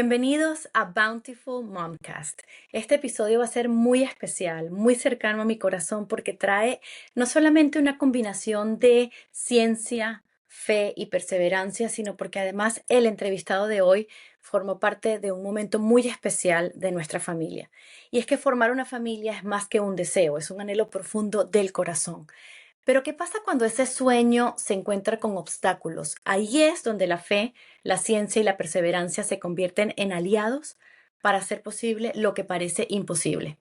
Bienvenidos a Bountiful Momcast. Este episodio va a ser muy especial, muy cercano a mi corazón porque trae no solamente una combinación de ciencia, fe y perseverancia, sino porque además el entrevistado de hoy formó parte de un momento muy especial de nuestra familia. Y es que formar una familia es más que un deseo, es un anhelo profundo del corazón. Pero ¿qué pasa cuando ese sueño se encuentra con obstáculos? Ahí es donde la fe, la ciencia y la perseverancia se convierten en aliados para hacer posible lo que parece imposible.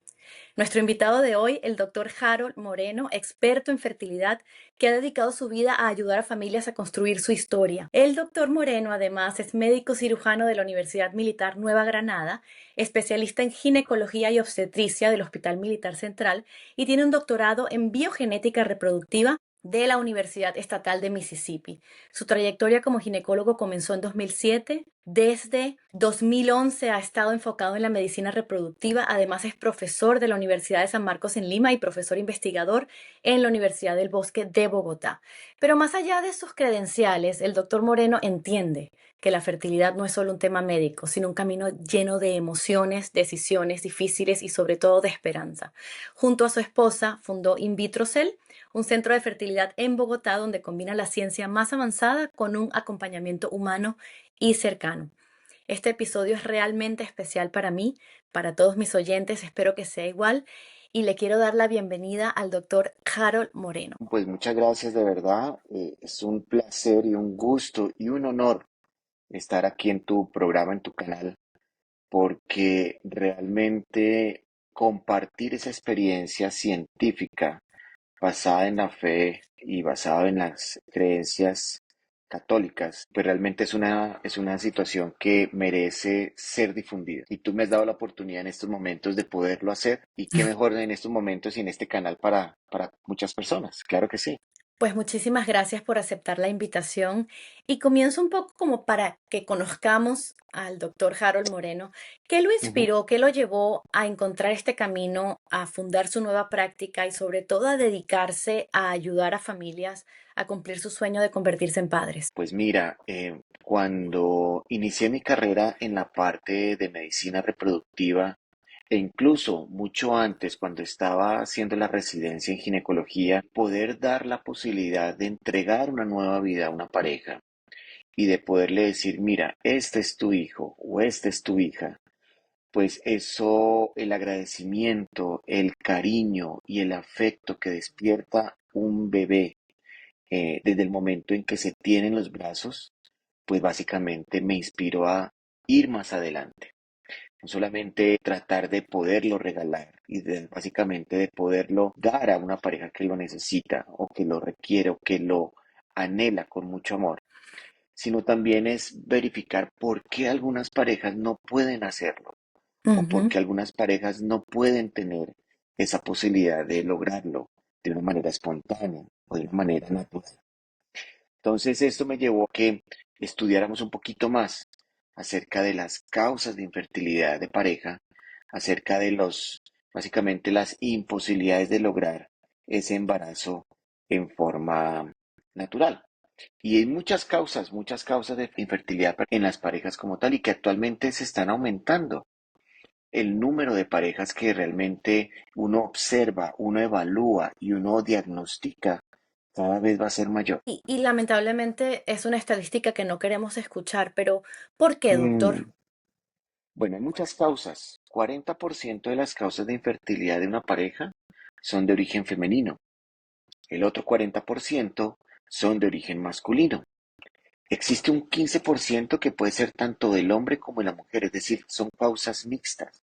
Nuestro invitado de hoy, el doctor Harold Moreno, experto en fertilidad, que ha dedicado su vida a ayudar a familias a construir su historia. El doctor Moreno, además, es médico cirujano de la Universidad Militar Nueva Granada, especialista en ginecología y obstetricia del Hospital Militar Central y tiene un doctorado en biogenética reproductiva de la Universidad Estatal de Mississippi. Su trayectoria como ginecólogo comenzó en 2007. Desde 2011 ha estado enfocado en la medicina reproductiva. Además es profesor de la Universidad de San Marcos en Lima y profesor investigador en la Universidad del Bosque de Bogotá. Pero más allá de sus credenciales, el doctor Moreno entiende que la fertilidad no es solo un tema médico, sino un camino lleno de emociones, decisiones difíciles y sobre todo de esperanza. Junto a su esposa fundó InVitroCell, un centro de fertilidad en Bogotá donde combina la ciencia más avanzada con un acompañamiento humano y cercano. Este episodio es realmente especial para mí, para todos mis oyentes, espero que sea igual, y le quiero dar la bienvenida al doctor Harold Moreno. Pues muchas gracias de verdad. Es un placer y un gusto y un honor estar aquí en tu programa, en tu canal, porque realmente compartir esa experiencia científica basada en la fe y basada en las creencias católicas, pues realmente es una situación que merece ser difundida. Y tú me has dado la oportunidad en estos momentos de poderlo hacer. Y qué mejor en estos momentos y en este canal para muchas personas. Claro que sí. Pues muchísimas gracias por aceptar la invitación y comienzo un poco como para que conozcamos al doctor Harold Moreno. ¿Qué lo Ujú. inspiró, qué lo llevó a encontrar este camino, a fundar su nueva práctica y sobre todo a dedicarse a ayudar a familias a cumplir su sueño de convertirse en padres? Pues mira, cuando inicié mi carrera en la parte de medicina reproductiva, e incluso mucho antes, cuando estaba haciendo la residencia en ginecología, poder dar la posibilidad de entregar una nueva vida a una pareja y de poderle decir, mira, este es tu hijo o esta es tu hija, pues eso, el agradecimiento, el cariño y el afecto que despierta un bebé desde el momento en que se tiene en los brazos, pues básicamente me inspiró a ir más adelante. No solamente tratar de poderlo regalar y básicamente de poderlo dar a una pareja que lo necesita o que lo requiere o que lo anhela con mucho amor, sino también es verificar por qué algunas parejas no pueden hacerlo o por Ujú. qué algunas parejas no pueden tener esa posibilidad de lograrlo de una manera espontánea o de una manera natural. Entonces esto me llevó a que estudiáramos un poquito más acerca de las causas de infertilidad de pareja, acerca de básicamente las imposibilidades de lograr ese embarazo en forma natural. Y hay muchas causas de infertilidad en las parejas como tal y que actualmente se están aumentando. El número de parejas que realmente uno observa, uno evalúa y uno diagnostica cada vez va a ser mayor. Y lamentablemente es una estadística que no queremos escuchar, pero ¿por qué, doctor? Mm, Bueno, hay muchas causas. 40% de las causas de infertilidad de una pareja son de origen femenino. El otro 40% son de origen masculino. Existe un 15% que puede ser tanto del hombre como de la mujer, es decir, son causas mixtas.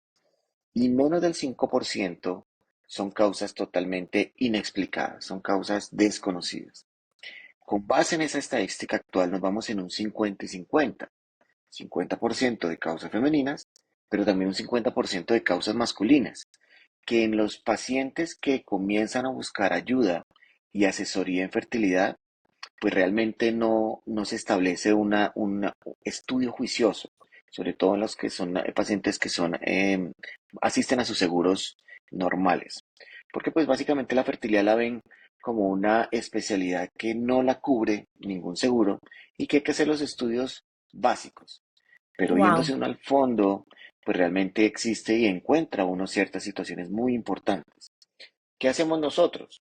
Y menos del 5% son causas totalmente inexplicadas, son causas desconocidas. Con base en esa estadística actual nos vamos en un 50 y 50. 50% de causas femeninas, pero también un 50% de causas masculinas, que en los pacientes que comienzan a buscar ayuda y asesoría en fertilidad, pues realmente no se establece un estudio juicioso, sobre todo en los que son pacientes que asisten a sus seguros normales. Porque pues básicamente la fertilidad la ven como una especialidad que no la cubre ningún seguro y que hay que hacer los estudios básicos. Pero Wow. yéndose uno al fondo, pues realmente existe y encuentra uno ciertas situaciones muy importantes. ¿Qué hacemos nosotros?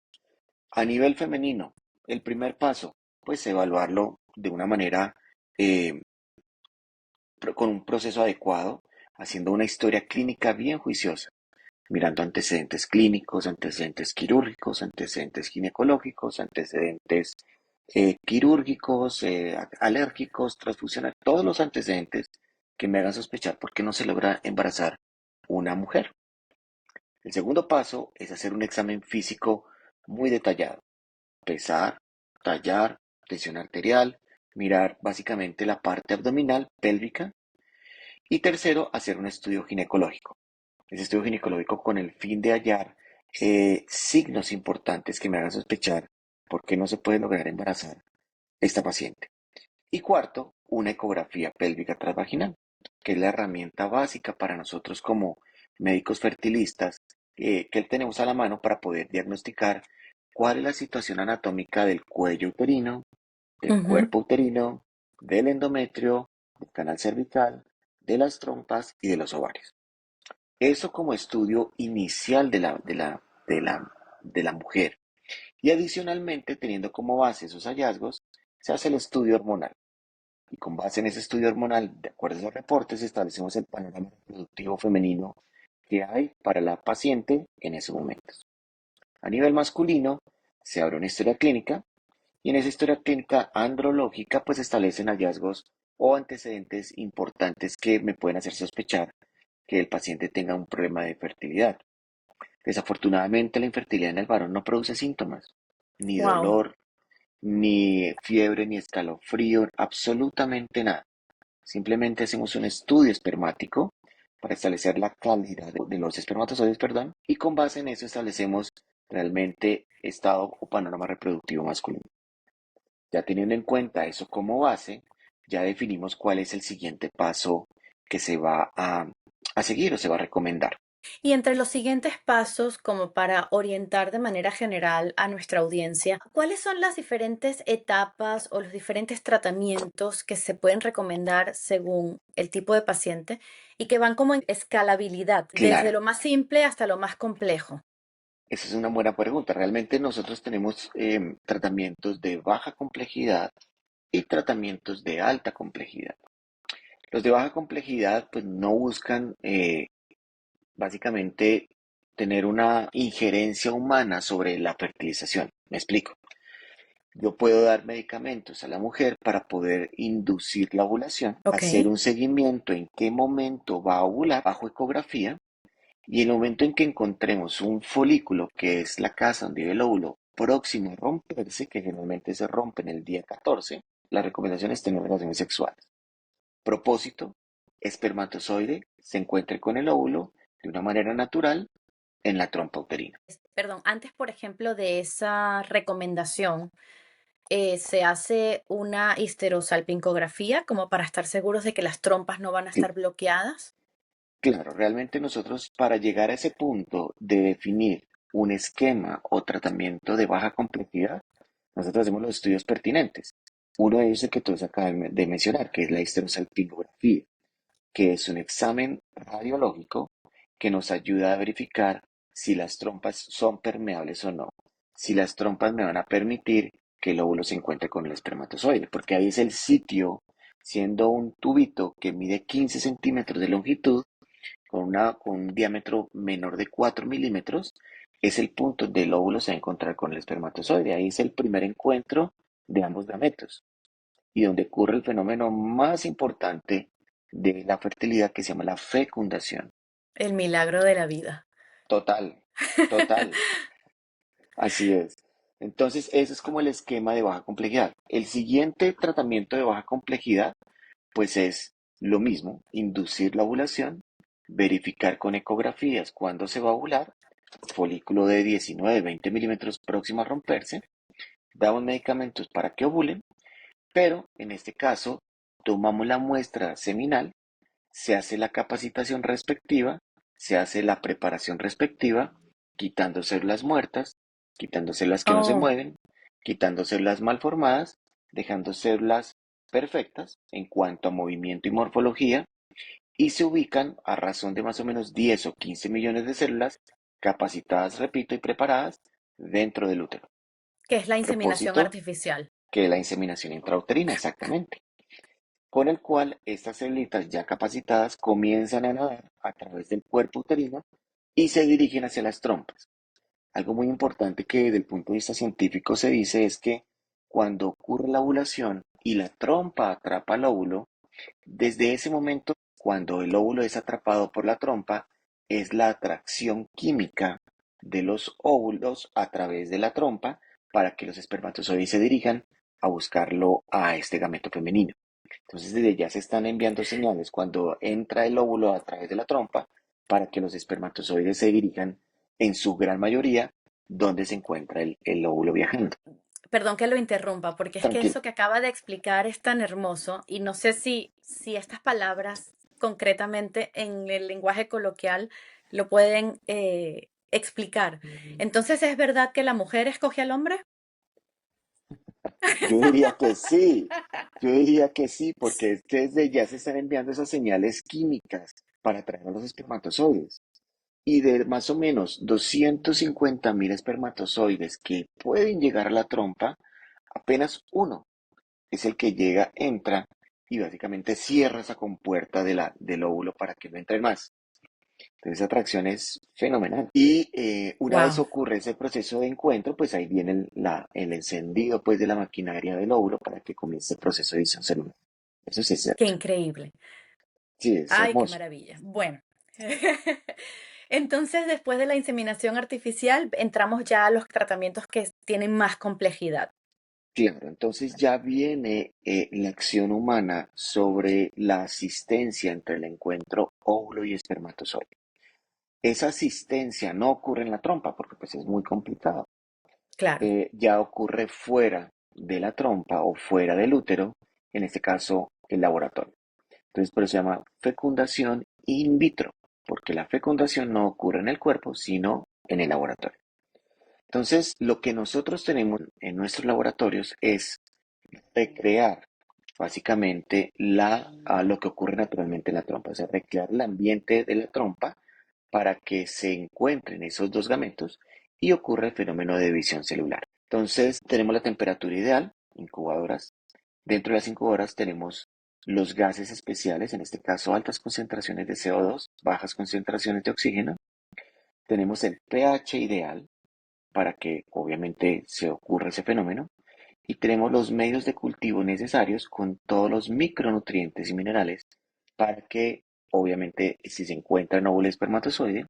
A nivel femenino, el primer paso, pues evaluarlo de una manera eh, con un proceso adecuado, haciendo una historia clínica bien juiciosa, mirando antecedentes clínicos, antecedentes quirúrgicos, antecedentes ginecológicos, antecedentes quirúrgicos, alérgicos, transfusionales, todos los antecedentes que me hagan sospechar por qué no se logra embarazar una mujer. El segundo paso es hacer un examen físico muy detallado, pesar, tallar, presión arterial, mirar básicamente la parte abdominal, pélvica. Y tercero, hacer un estudio ginecológico. Ese estudio ginecológico con el fin de hallar signos importantes que me hagan sospechar por qué no se puede lograr embarazar esta paciente. Y cuarto, una ecografía pélvica transvaginal, que es la herramienta básica para nosotros como médicos fertilistas que tenemos a la mano para poder diagnosticar cuál es la situación anatómica del cuello uterino, del Ujú. cuerpo uterino, del endometrio, del canal cervical, de las trompas y de los ovarios. Eso como estudio inicial de la mujer. Y adicionalmente, teniendo como base esos hallazgos, se hace el estudio hormonal. Y con base en ese estudio hormonal, de acuerdo a los reportes, establecemos el panorama reproductivo femenino que hay para la paciente en esos momentos. A nivel masculino, se abre una historia clínica y en esa historia clínica andrológica pues se establecen hallazgos o antecedentes importantes que me pueden hacer sospechar que el paciente tenga un problema de fertilidad. Desafortunadamente, la infertilidad en el varón no produce síntomas, ni Wow. dolor, ni fiebre, ni escalofrío, absolutamente nada. Simplemente hacemos un estudio espermático para establecer la calidad de los espermatozoides, perdón, y con base en eso establecemos realmente estado o panorama reproductivo masculino. Ya teniendo en cuenta eso como base, ya definimos cuál es el siguiente paso que se va a seguir o se va a recomendar. Y entre los siguientes pasos, como para orientar de manera general a nuestra audiencia, ¿cuáles son las diferentes etapas o los diferentes tratamientos que se pueden recomendar según el tipo de paciente y que van como en escalabilidad, desde Claro, lo más simple hasta lo más complejo? esa es una buena pregunta. Realmente nosotros tenemos tratamientos de baja complejidad y tratamientos de alta complejidad. Los de baja complejidad pues no buscan básicamente tener una injerencia humana sobre la fertilización. Me explico. Yo puedo dar medicamentos a la mujer para poder inducir la ovulación, Ok. hacer un seguimiento en qué momento va a ovular bajo ecografía y en el momento en que encontremos un folículo, que es la casa donde vive el óvulo, próximo a romperse, que generalmente se rompe en el día 14, la recomendación es tener relaciones sexuales. Propósito, espermatozoide se encuentre con el óvulo de una manera natural en la trompa uterina. Perdón, antes, por ejemplo, de esa recomendación, se hace una histerosalpingografía como para estar seguros de que las trompas no van a estar bloqueadas. Claro, realmente nosotros para llegar a ese punto de definir un esquema o tratamiento de baja complejidad, nosotros hacemos los estudios pertinentes. Uno de ellos es el que tú acabas de mencionar, que es la histerosalpingografía, que es un examen radiológico que nos ayuda a verificar si las trompas son permeables o no, si las trompas me van a permitir que el óvulo se encuentre con el espermatozoide, porque ahí es el sitio, siendo un tubito que mide 15 centímetros de longitud, con un diámetro menor de 4 milímetros, es el punto donde el óvulo se va a encontrar con el espermatozoide. Ahí es el primer encuentro de ambos gametos y donde ocurre el fenómeno más importante de la fertilidad que se llama la fecundación. El milagro de la vida. Total, total, así es. Entonces, ese es como el esquema de baja complejidad. El siguiente tratamiento de baja complejidad, pues es lo mismo, inducir la ovulación, verificar con ecografías cuándo se va a ovular, folículo de 19, 20 milímetros próximo a romperse, damos medicamentos para que ovulen, pero en este caso tomamos la muestra seminal, se hace la capacitación respectiva, se hace la preparación respectiva, quitando células muertas, quitando células que no se Oh, mueven, quitando células malformadas, dejando células perfectas en cuanto a movimiento y morfología y se ubican a razón de más o menos 10 o 15 millones de células capacitadas, repito, y preparadas dentro del útero. Que es la inseminación Propósito artificial. que es la inseminación intrauterina, exactamente, con el cual estas células ya capacitadas comienzan a nadar a través del cuerpo uterino y se dirigen hacia las trompas. Algo muy importante que desde el punto de vista científico se dice es que cuando ocurre la ovulación y la trompa atrapa al óvulo, desde ese momento, cuando el óvulo es atrapado por la trompa, es la atracción química de los óvulos a través de la trompa para que los espermatozoides se dirijan a buscarlo a este gameto femenino. Entonces, desde ya se están enviando señales cuando entra el óvulo a través de la trompa para que los espermatozoides se dirijan en su gran mayoría donde se encuentra el óvulo viajando. Perdón que lo interrumpa, porque es que Tranquilo. eso que acaba de explicar es tan hermoso y no sé si estas palabras concretamente en el lenguaje coloquial lo pueden explicar. Entonces, ¿es verdad que la mujer escoge al hombre? Yo diría que sí, yo diría que sí, porque desde ya se están enviando esas señales químicas para atraer a los espermatozoides. Y de más o menos 250.000 espermatozoides que pueden llegar a la trompa, apenas uno es el que llega, entra y básicamente cierra esa compuerta del óvulo para que no entren más. Entonces esa atracción es fenomenal. Y una vez Wow, ocurre ese proceso de encuentro, pues ahí viene el encendido pues, de la maquinaria del óvulo para que comience el proceso de división celular. Eso sí es qué cierto. increíble. Sí, es Ay, qué hermoso. maravilla. Bueno. Entonces, después de la inseminación artificial, entramos ya a los tratamientos que tienen más complejidad. Claro, entonces ya viene la acción humana sobre la asistencia entre el encuentro óvulo y espermatozoide. Esa asistencia no ocurre en la trompa porque pues es muy complicado. Claro, Ya ocurre fuera de la trompa o fuera del útero, en este caso el laboratorio. Entonces por eso se llama fecundación in vitro, porque la fecundación no ocurre en el cuerpo, sino en el laboratorio. Entonces lo que nosotros tenemos en nuestros laboratorios es recrear básicamente lo que ocurre naturalmente en la trompa, o sea, recrear el ambiente de la trompa para que se encuentren esos dos gametos y ocurra el fenómeno de división celular. Entonces, tenemos la temperatura ideal, incubadoras. Dentro de las incubadoras tenemos los gases especiales, en este caso altas concentraciones de CO2, bajas concentraciones de oxígeno. Tenemos el pH ideal para que obviamente se ocurra ese fenómeno y tenemos los medios de cultivo necesarios con todos los micronutrientes y minerales para que, obviamente, si se encuentra en óvulo espermatozoide,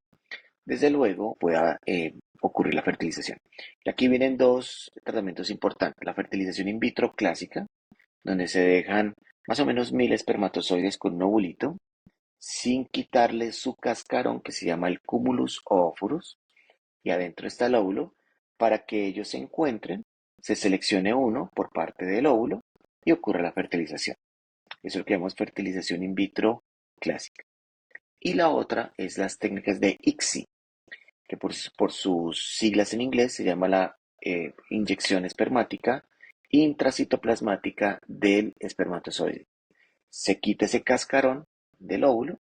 desde luego pueda ocurrir la fertilización. Y aquí vienen dos tratamientos importantes. La fertilización in vitro clásica, donde se dejan más o menos 1.000 espermatozoides con un ovulito, sin quitarle su cascarón que se llama el cumulus ovorus, y adentro está el óvulo, para que ellos se encuentren, se seleccione uno por parte del óvulo y ocurra la fertilización. Eso es lo que llamamos fertilización in vitro clásica. Y la otra es las técnicas de ICSI, que por sus siglas en inglés se llama la inyección espermática intracitoplasmática del espermatozoide. Se quita ese cascarón del óvulo,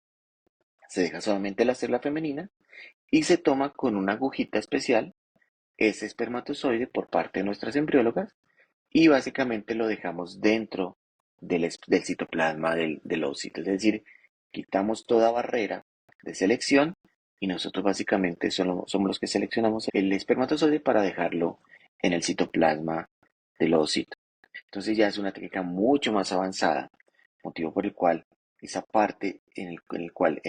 se deja solamente la célula femenina y se toma con una agujita especial ese espermatozoide por parte de nuestras embriólogas y básicamente lo dejamos dentro del citoplasma del ovocito. Es decir, quitamos toda barrera de selección y nosotros básicamente somos los que seleccionamos el espermatozoide para dejarlo en el citoplasma del ovocito. Entonces ya es una técnica mucho más avanzada, motivo por el cual esa parte en el cual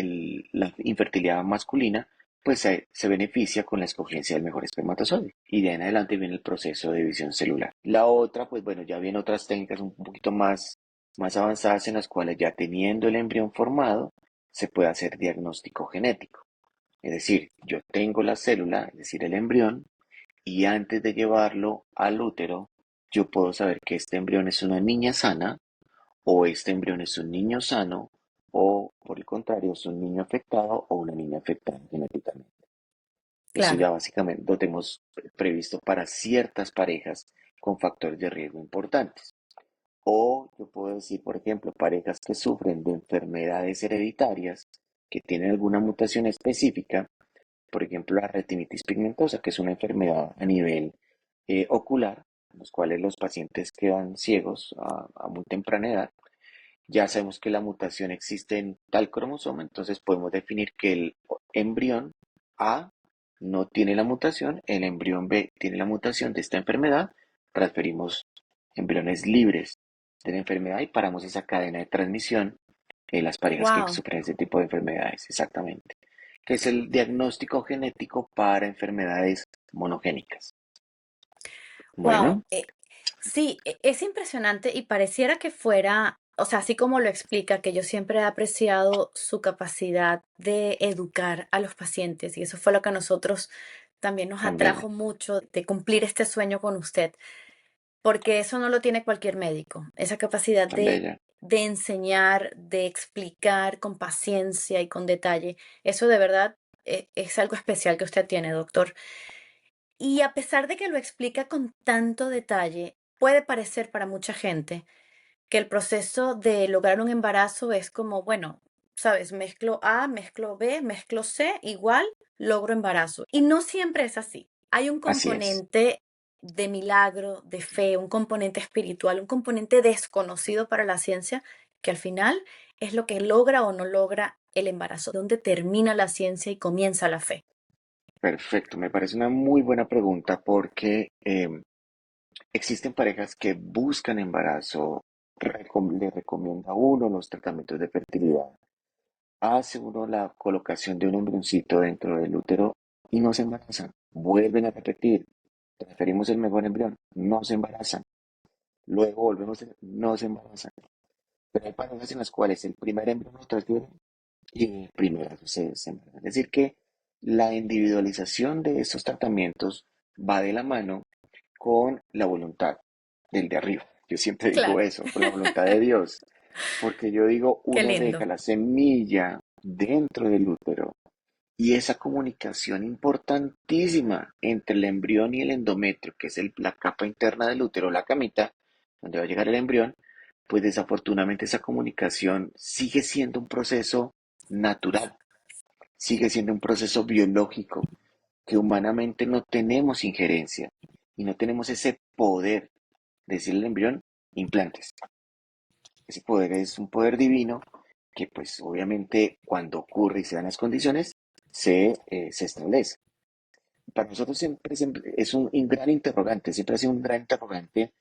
la infertilidad masculina pues se beneficia con la escogencia del mejor espermatozoide. Y de ahí en adelante viene el proceso de división celular. La otra, pues bueno, ya vienen otras técnicas un poquito más avanzadas en las cuales ya teniendo el embrión formado, se puede hacer diagnóstico genético. Es decir, yo tengo la célula, es decir, el embrión, y antes de llevarlo al útero, yo puedo saber que este embrión es una niña sana o este embrión es un niño sano o por el contrario es un niño afectado o una niña afectada genéticamente. Eso claro. ya básicamente lo tenemos previsto para ciertas parejas con factores de riesgo importantes. O yo puedo decir, por ejemplo, parejas que sufren de enfermedades hereditarias, que tienen alguna mutación específica, por ejemplo, la retinitis pigmentosa, que es una enfermedad a nivel ocular, en los cuales los pacientes quedan ciegos a muy temprana edad. Ya sabemos que la mutación existe en tal cromosoma, entonces podemos definir que el embrión A no tiene la mutación, el embrión B tiene la mutación de esta enfermedad, transferimos embriones libres de la enfermedad y paramos esa cadena de transmisión en las parejas que Wow. sufren ese tipo de enfermedades, exactamente, que es el diagnóstico genético para enfermedades monogénicas. Wow. Bueno, Sí, es impresionante y pareciera que fuera, o sea, así como lo explica, que yo siempre he apreciado su capacidad de educar a los pacientes y eso fue lo que a nosotros también nos tan bella, atrajo mucho de cumplir este sueño con usted, porque eso no lo tiene cualquier médico, esa capacidad tan bella. de enseñar, de explicar con paciencia y con detalle. Eso de verdad es algo especial que usted tiene, doctor. Y a pesar de que lo explica con tanto detalle, puede parecer para mucha gente que el proceso de lograr un embarazo es como, bueno, sabes, mezclo A, mezclo B, mezclo C, igual logro embarazo. Y no siempre es así. Hay un Así es. componente de milagro, de fe, un componente espiritual, un componente desconocido para la ciencia, que al final es lo que logra o no logra el embarazo, donde termina la ciencia y comienza la fe. Perfecto, me parece una muy buena pregunta porque existen parejas que buscan embarazo, le recomienda a uno los tratamientos de fertilidad, hace uno la colocación de un embrioncito dentro del útero y no se embarazan. Vuelven a repetir, preferimos el mejor embrión, no se embarazan. Luego volvemos, no se embarazan. Pero hay parejas en las cuales el primer embrión lo transfieren y el primero se embarazan. Es decir, que la individualización de estos tratamientos va de la mano con la voluntad del de arriba. Yo siempre digo Claro, eso, con la voluntad de Dios, porque yo digo, qué uno deja lindo. la semilla dentro del útero y esa comunicación importantísima entre el embrión y el endometrio, que es la capa interna del útero, la camita, donde va a llegar el embrión, pues desafortunadamente esa comunicación sigue siendo un proceso natural, sigue siendo un proceso biológico que humanamente no tenemos injerencia y no tenemos ese poder de decirle al embrión, implantes. Ese poder es un poder divino que pues obviamente cuando ocurre y se dan las condiciones, se establece. Para nosotros siempre es un gran interrogante, siempre ha sido un gran interrogante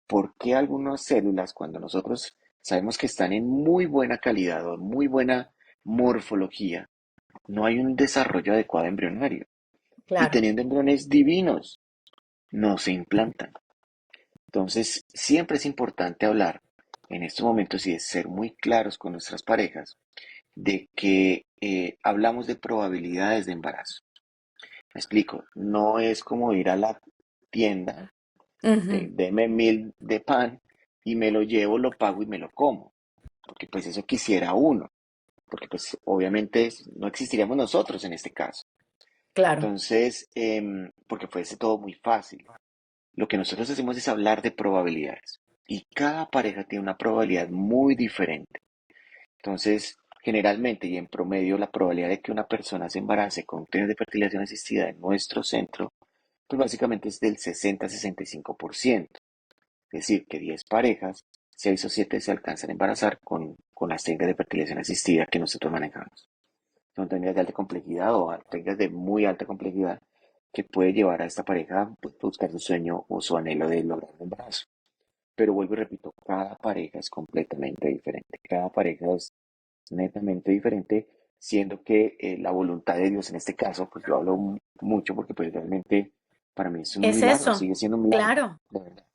por qué algunas células, cuando nosotros sabemos que están en muy buena calidad o en muy buena morfología, no hay un desarrollo adecuado embrionario. Y Claro. teniendo embriones divinos, no se implantan. Entonces, siempre es importante hablar en estos momentos y de ser muy claros con nuestras parejas de que hablamos de probabilidades de embarazo. Me explico, no es como ir a la tienda, Ujú. deme 1000 de pan y me lo llevo, lo pago y me lo como, porque pues eso quisiera uno, porque pues obviamente no existiríamos nosotros en este caso. Claro. Entonces, porque fuese todo muy fácil. Lo que nosotros hacemos es hablar de probabilidades y cada pareja tiene una probabilidad muy diferente. Entonces, generalmente y en promedio, la probabilidad de que una persona se embarace con técnicas de fertilización asistida en nuestro centro, pues básicamente es del 60-65%. Es decir, que 10 parejas, 6 o 7 se alcanzan a embarazar con las técnicas de fertilización asistida que nosotros manejamos. Son técnicas de alta complejidad o técnicas de muy alta complejidad que puede llevar a esta pareja pues, a buscar su sueño o su anhelo de lograr un embarazo. Pero vuelvo y repito, cada pareja es completamente diferente. Cada pareja es netamente diferente, siendo que la voluntad de Dios en este caso, pues yo hablo mucho porque pues realmente para mí es un Es milagro, eso. sigue siendo un milagro, Claro. de verdad.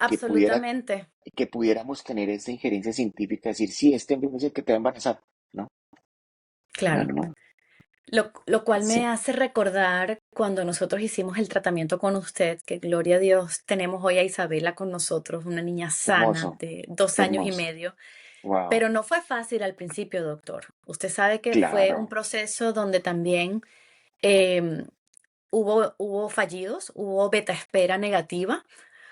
Que pudiera, Absolutamente. que pudiéramos tener esa injerencia científica, decir, sí, este embrión es el que te va a embarazar. No, no, Claro. no, no. Lo cual me Sí, hace recordar cuando nosotros hicimos el tratamiento con usted, que gloria a Dios, tenemos hoy a Isabela con nosotros, una niña qué sana hermoso, de 2 años y hermoso. medio, Wow, pero no fue fácil al principio, doctor. Usted sabe que fue un claro. proceso donde también em, hubo fallidos, hubo beta espera negativa,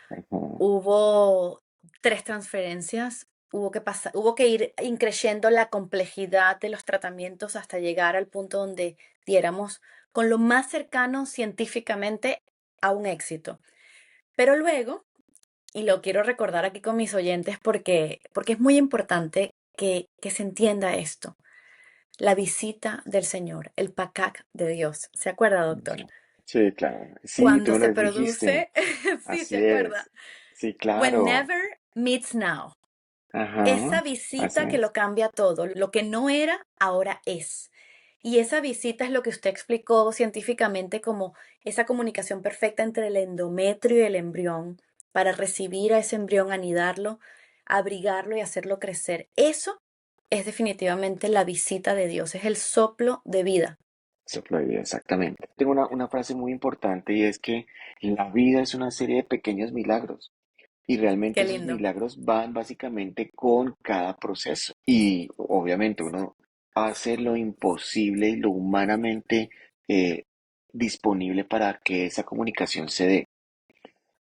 Ujú. hubo 3 transferencias, hubo que ir increyendo la complejidad de los tratamientos hasta llegar al punto donde diéramos con lo más cercano científicamente a un éxito. Pero luego, y lo quiero recordar aquí con mis oyentes porque es muy importante que se entienda esto, la visita del Señor, el pacac de Dios. ¿Se acuerda, doctor? Sí, claro. Sí, tú Cuando me se lo dijiste. produce, sí, se Así acuerda. es. Sí, claro. Whenever meets now. Ajá. Esa Así visita que es. lo cambia todo, lo que no era, ahora es. Y esa visita es lo que usted explicó científicamente como esa comunicación perfecta entre el endometrio y el embrión para recibir a ese embrión, anidarlo, abrigarlo y hacerlo crecer. Eso es definitivamente la visita de Dios, es el soplo de vida. Soplo de vida, exactamente. Tengo una frase muy importante y es que la vida es una serie de pequeños milagros. Y realmente Qué esos lindo. milagros van básicamente con cada proceso. Y obviamente uno hace lo imposible y lo humanamente eh, disponible para que esa comunicación se dé.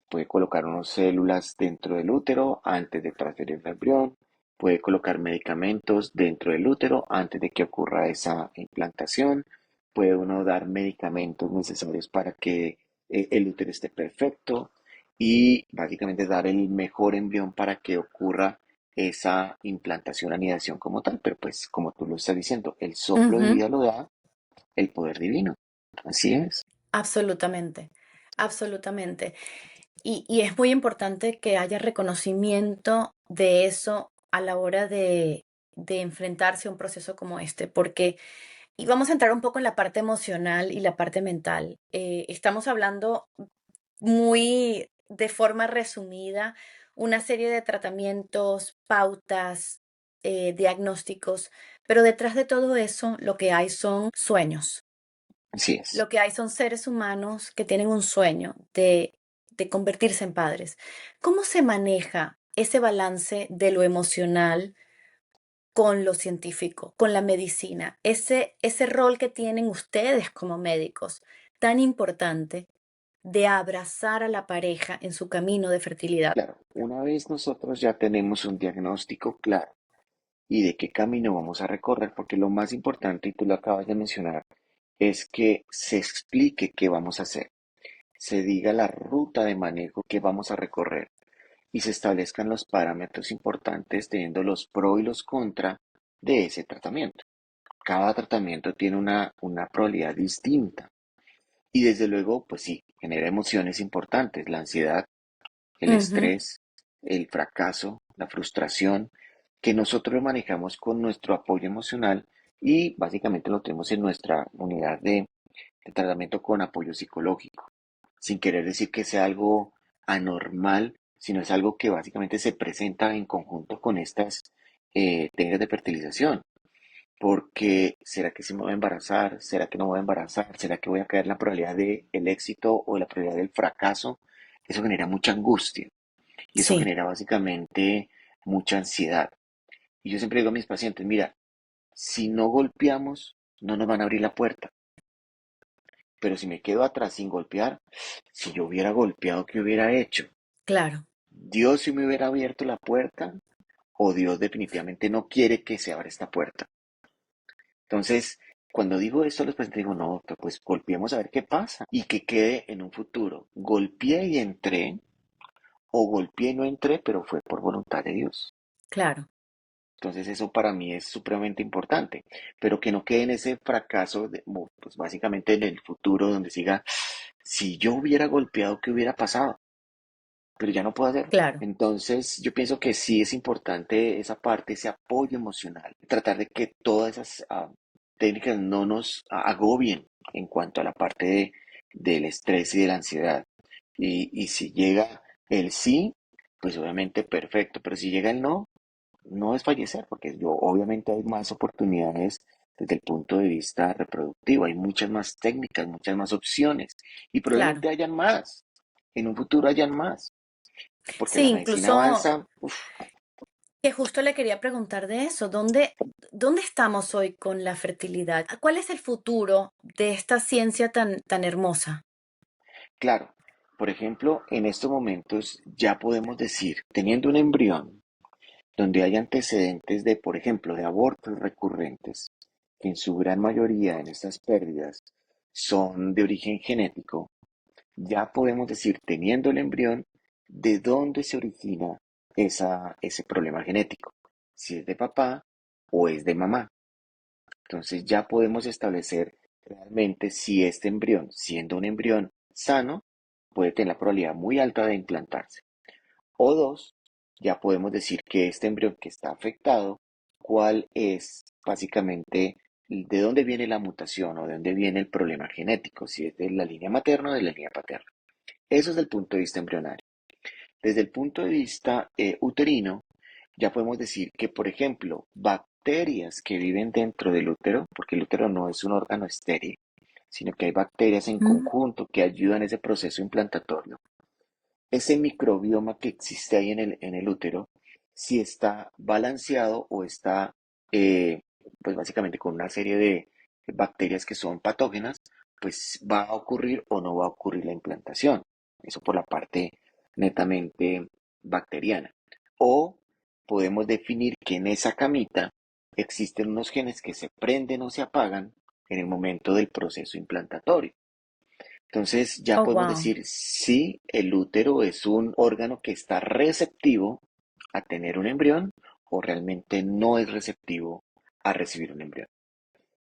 Puede colocar unas células dentro del útero antes de transferir el embrión. Puede colocar medicamentos dentro del útero antes de que ocurra esa implantación. Puede uno dar medicamentos necesarios para que el útero esté perfecto y básicamente dar el mejor embrión para que ocurra esa implantación, anidación como tal. Pero pues como tú lo estás diciendo, el soplo de Ujú. vida lo da el poder divino. Así es. Absolutamente, absolutamente. Y es muy importante que haya reconocimiento de eso a la hora de enfrentarse a un proceso como este, porque, y vamos a entrar un poco en la parte emocional y la parte mental. Estamos hablando muy de forma resumida, una serie de tratamientos, pautas, diagnósticos, pero detrás de todo eso lo que hay son sueños. Así es. Lo que hay son seres humanos que tienen un sueño de convertirse en padres. ¿Cómo se maneja ese balance de lo emocional con lo científico, con la medicina? Ese rol que tienen ustedes como médicos, tan importante, de abrazar a la pareja en su camino de fertilidad. Claro, una vez nosotros ya tenemos un diagnóstico claro y de qué camino vamos a recorrer, porque lo más importante, y tú lo acabas de mencionar, es que se explique qué vamos a hacer, se diga la ruta de manejo que vamos a recorrer y se establezcan los parámetros importantes teniendo los pros y los contra de ese tratamiento. Cada tratamiento tiene una probabilidad distinta y desde luego, pues sí, genera emociones importantes, la ansiedad, el Ujú, estrés, el fracaso, la frustración, que nosotros lo manejamos con nuestro apoyo emocional y básicamente lo tenemos en nuestra unidad de tratamiento con apoyo psicológico, sin querer decir que sea algo anormal, sino es algo que básicamente se presenta en conjunto con estas técnicas de fertilización. Porque ¿será que sí me voy a embarazar? ¿Será que no voy a embarazar? ¿Será que voy a caer en la probabilidad del éxito o la probabilidad del fracaso? Eso genera mucha angustia. Y eso sí, genera básicamente mucha ansiedad. Y yo siempre digo a mis pacientes, mira, si no golpeamos, no nos van a abrir la puerta. Pero si me quedo atrás sin golpear, si yo hubiera golpeado, ¿qué hubiera hecho? claro, ¿Dios sí me hubiera abierto la puerta? ¿O Dios definitivamente no quiere que se abra esta puerta? Entonces, cuando digo esto, los pacientes digo, no, doctor, pues golpeemos a ver qué pasa. Y que quede en un futuro. Golpeé y entré, o golpeé y no entré, pero fue por voluntad de Dios. claro, Entonces eso para mí es supremamente importante, pero que no quede en ese fracaso, pues básicamente en el futuro donde siga, si yo hubiera golpeado, ¿qué hubiera pasado? Pero ya no puedo hacerlo. claro, Entonces yo pienso que sí es importante esa parte, ese apoyo emocional, tratar de que todas esas técnicas no nos agobien en cuanto a la parte del estrés y de la ansiedad. Y si llega el sí, pues obviamente perfecto, pero si llega el no, no es fallecer, porque yo, obviamente hay más oportunidades desde el punto de vista reproductivo, hay muchas más técnicas, muchas más opciones y claro. probablemente hayan más, en un futuro hayan más, porque Sí, la medicina incluso avanza, uf, que justo le quería preguntar de eso, ¿dónde estamos hoy con la fertilidad? ¿Cuál es el futuro de esta ciencia tan hermosa? claro, Por ejemplo, en estos momentos ya podemos decir, teniendo un embrión donde hay antecedentes de, por ejemplo, de abortos recurrentes, que en su gran mayoría en estas pérdidas son de origen genético, ya podemos decir, teniendo el embrión, de dónde se origina ese problema genético, si es de papá o es de mamá. Entonces ya podemos establecer realmente si este embrión, siendo un embrión sano, puede tener la probabilidad muy alta de implantarse. O dos, ya podemos decir que este embrión que está afectado, cuál es básicamente de dónde viene la mutación o de dónde viene el problema genético, si es de la línea materna o de la línea paterna. Eso es desde el punto de vista embrionario. Desde el punto de vista uterino, ya podemos decir que, por ejemplo, bacterias que viven dentro del útero, porque el útero no es un órgano estéril, sino que hay bacterias en Mm. conjunto que ayudan a ese proceso implantatorio. Ese microbioma que existe ahí en el útero, si está balanceado o está, eh, pues básicamente con una serie de bacterias que son patógenas, pues va a ocurrir o no va a ocurrir la implantación. Eso por la parte netamente bacteriana. O podemos definir que en esa camita existen unos genes que se prenden o se apagan en el momento del proceso implantatorio. Entonces ya Oh, podemos wow. decir si el útero es un órgano que está receptivo a tener un embrión o realmente no es receptivo a recibir un embrión.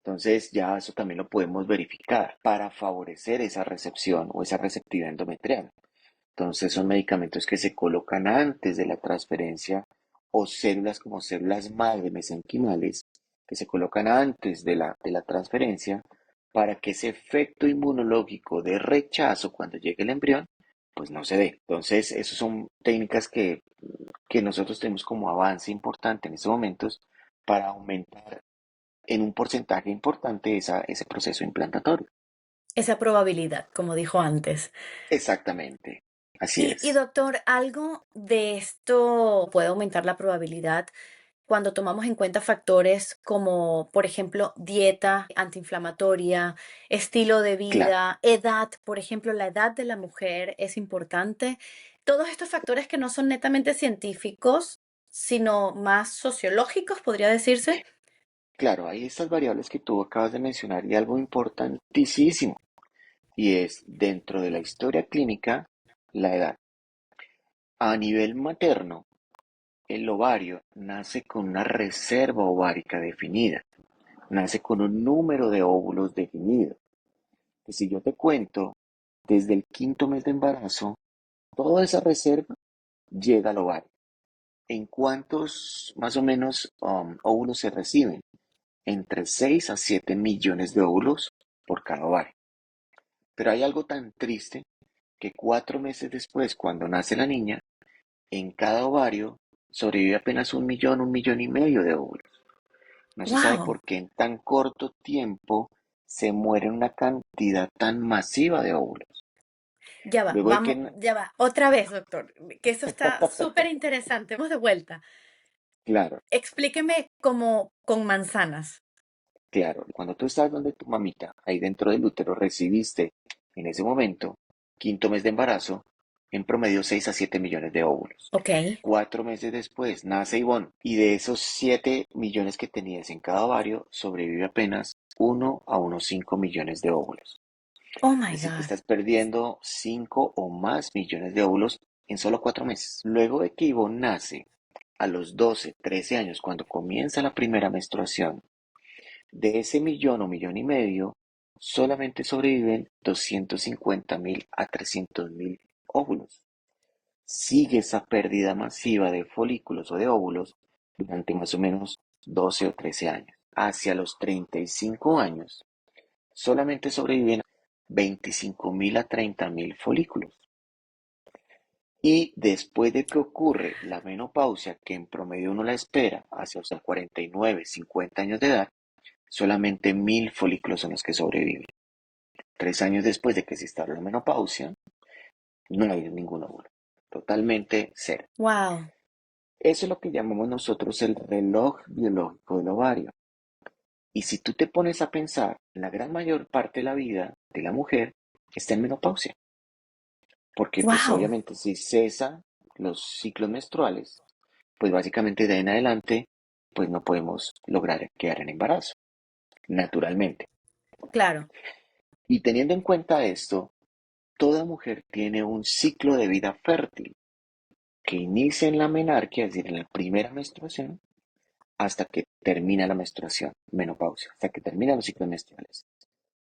Entonces ya eso también lo podemos verificar para favorecer esa recepción o esa receptividad endometrial. Entonces son medicamentos que se colocan antes de la transferencia o células como células madre mesenquimales que se colocan antes de la transferencia para que ese efecto inmunológico de rechazo cuando llegue el embrión pues no se dé. Entonces esas son técnicas que nosotros tenemos como avance importante en estos momentos para aumentar en un porcentaje importante ese proceso implantatorio. Esa probabilidad, como dijo antes. Exactamente, así Y es. doctor, ¿algo de esto puede aumentar la probabilidad cuando tomamos en cuenta factores como, por ejemplo, dieta antiinflamatoria, estilo de Claro. vida, edad? Por ejemplo, la edad de la mujer es importante. Todos estos factores que no son netamente científicos, sino más sociológicos, podría decirse. Claro, hay estas variables que tú acabas de mencionar y algo importantísimo, y es dentro de la historia clínica, la edad. A nivel materno, el ovario nace con una reserva ovárica definida, nace con un número de óvulos definido. Que si yo te cuento, desde el quinto mes de embarazo, toda esa reserva llega al ovario. ¿En cuántos más o menos óvulos se reciben? Entre 6 a 7 millones de óvulos por cada ovario. Pero hay algo tan triste que 4 meses después, cuando nace la niña, en cada ovario sobrevive apenas un millón y medio de óvulos. No se sabe ¡Wow! por qué en tan corto tiempo se muere una cantidad tan masiva de óvulos. Ya va, Luego de vamos, que, ya va. Otra vez, doctor, que eso está súper interesante. Vamos de vuelta. claro, Explíqueme como con manzanas. claro, cuando tú estás donde tu mamita, ahí dentro del útero, recibiste en ese momento, quinto mes de embarazo, en promedio 6 a 7 millones de óvulos. Ok. 4 meses después nace Ivonne y de esos 7 millones que tenías en cada ovario sobrevive apenas 1 a unos 5 millones de óvulos. Oh Es my decir, que God. estás perdiendo 5 o más millones de óvulos en solo 4 meses. Luego de que Ivonne nace, a los 12, 13 años, cuando comienza la primera menstruación, de ese millón o millón y medio, solamente sobreviven 250.000 a 300.000 óvulos. Sigue esa pérdida masiva de folículos o de óvulos durante más o menos 12 o 13 años. Hacia los 35 años, solamente sobreviven 25.000 a 30.000 folículos. Y después de que ocurre la menopausia, que en promedio uno la espera hacia los 49, 50 años de edad, solamente 1.000 folículos son los que sobreviven. 3 años después de que se instala la menopausia, no hay ningún óvulo. Totalmente cero. Wow. Eso es lo que llamamos nosotros el reloj biológico del ovario. Y si tú te pones a pensar, la gran mayor parte de la vida de la mujer está en menopausia. porque pues Wow, obviamente si cesa los ciclos menstruales, pues básicamente de ahí en adelante, pues no podemos lograr quedar en embarazo, naturalmente. claro. Y teniendo en cuenta esto, toda mujer tiene un ciclo de vida fértil que inicia en la menarquia, es decir, en la primera menstruación, hasta que termina la menstruación, menopausia, hasta que terminan los ciclos menstruales.